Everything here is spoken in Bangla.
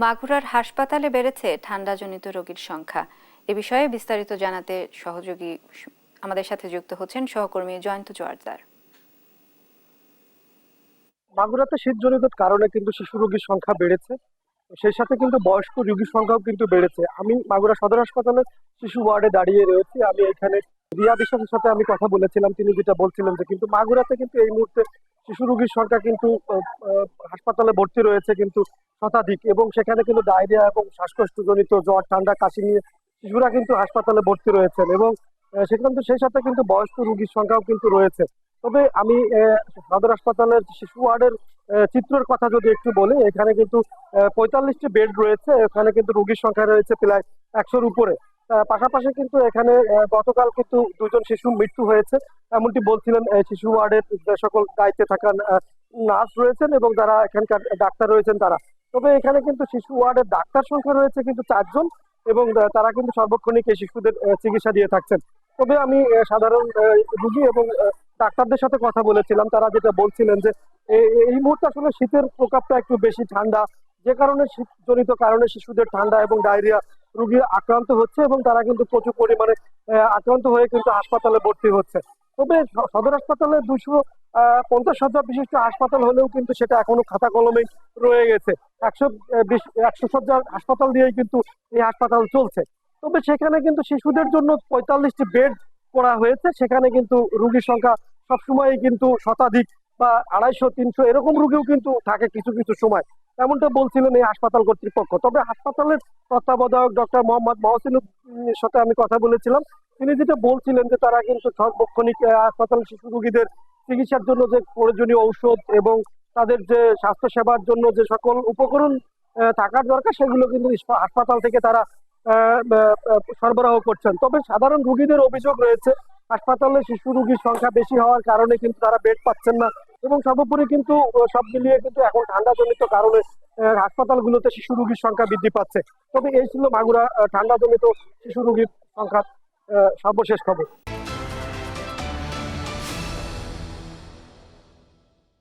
মাগুরার হাসপাতালে বেড়েছে ঠান্ডাজনিত রোগীর সংখ্যা। এ বিষয়ে বিস্তারিত জানাতে আমাদের সাথে যুক্ত হচ্ছেন সহকর্মী জয়ন্ত জোয়ারদার। মাগুরাতে শীতজনিত কারণে কিন্তু শিশু রোগীর সংখ্যা বেড়েছে। সেই সাথে কিন্তু বয়স্ক রোগীর সংখ্যাও কিন্তু বেড়েছে। আমি মাগুরা সদর হাসপাতালে শিশু ওয়ার্ডে দাঁড়িয়ে রয়েছি। আমি এখানে রিয়া বিশ্বাসের সাথে আমি কথা বলেছিলাম। তিনি যেটা বলছিলেন যে কিন্তু মাগুরাতে কিন্তু এই মুহূর্তে শিশু রোগীর সংখ্যা কিন্তু হাসপাতালে ভর্তি রয়েছে কিন্তু শতাধিক, এবং সেখানে কিন্তু ডায়রিয়া এবং শ্বাসকষ্টজনিত জ্বর ঠান্ডা কাশি নিয়ে শিশুরা কিন্তু হাসপাতালে ভর্তি রয়েছেন, এবং সেখানে সেই সাথে কিন্তু বয়স্ক রোগীর সংখ্যাও কিন্তু রয়েছে। তবে আমি সদর হাসপাতালের শিশু ওয়ার্ডের চিত্রের কথা যদি একটু বলি, এখানে কিন্তু ৪৫টি বেড রয়েছে। এখানে কিন্তু রোগীর সংখ্যা রয়েছে প্রায় ১০০-র উপরে। পাশাপাশি কিন্তু এখানে গতকাল কিন্তু ২ জন শিশু মৃত্যু হয়েছে, এমনটি বলছিলেন শিশু ওয়ার্ডের যে সকল দায়িত্বে থাকা নার্স রয়েছেন এবং যারা এখানকার ডাক্তার রয়েছেন তারা। তবে এখানে কিন্তু শিশু ওয়ার্ডের ডাক্তার সংখ্যা রয়েছে কিন্তু ৪ জন, এবং তারা কিন্তু সার্বক্ষণিক এই শিশুদের চিকিৎসা দিয়ে থাকছেন। তবে আমি সাধারণ রুগী এবং ডাক্তারদের সাথে কথা বলেছিলাম। তারা যেটা বলছিলেন যে এই মুহূর্তে আসলে শীতের প্রকোপটা একটু বেশি ঠান্ডা, যে কারণে শীতজনিত কারণে শিশুদের ঠান্ডা এবং ডায়রিয়া রোগী আক্রান্ত হচ্ছে, এবং তারা কিন্তু প্রচুর পরিমাণে আক্রান্ত হয়ে কিন্তু হাসপাতালে ভর্তি হচ্ছে। তবে সদর হাসপাতালে 250 শয্যা বিশিষ্ট হাসপাতাল হলেও কিন্তু সেটা এখনো খাতা কলমে রয়ে গেছে। 100 শয্যার হাসপাতাল দিয়েই কিন্তু এই হাসপাতাল চলছে। তবে সেখানে কিন্তু শিশুদের জন্য ৪৫টি বেড করা হয়েছে। সেখানে কিন্তু রোগীর সংখ্যা সবসময়ই কিন্তু শতাধিক বা ২৫০-৩০০ এরকম রোগীও কিন্তু থাকে কিছু কিছু সময়, এমনটা বলছিলেন এই হাসপাতাল কর্তৃপক্ষ। তবে হাসপাতালের তত্ত্বাবধায়ক ডক্টর মোহাম্মদ মহসিনের সাথে আমি কথা বলেছিলাম। তিনি যেটা বলছিলেন যে তারা কিন্তু সার্বক্ষণিক হাসপাতালের শিশু রোগীদের চিকিৎসার জন্য যে প্রয়োজনীয় ঔষধ এবং তাদের যে স্বাস্থ্য সেবার জন্য যে সকল উপকরণ থাকার দরকার, সেগুলো কিন্তু হাসপাতাল থেকে তারা সরবরাহ করছেন। তবে সাধারণ রোগীদের অভিযোগ রয়েছে হাসপাতালে শিশু রোগীর সংখ্যা বেশি হওয়ার কারণে কিন্তু তারা বেড পাচ্ছেন না, এবং সর্বোপরি কিন্তু সব মিলিয়ে কিন্তু এখন ঠান্ডাজনিত কারণে হাসপাতালগুলোতে শিশু রোগীর সংখ্যা বৃদ্ধি পাচ্ছে। তবে এই ছিল মাগুরা ঠান্ডাজনিত শিশু রোগীর সংখ্যা সর্বশেষ খবর।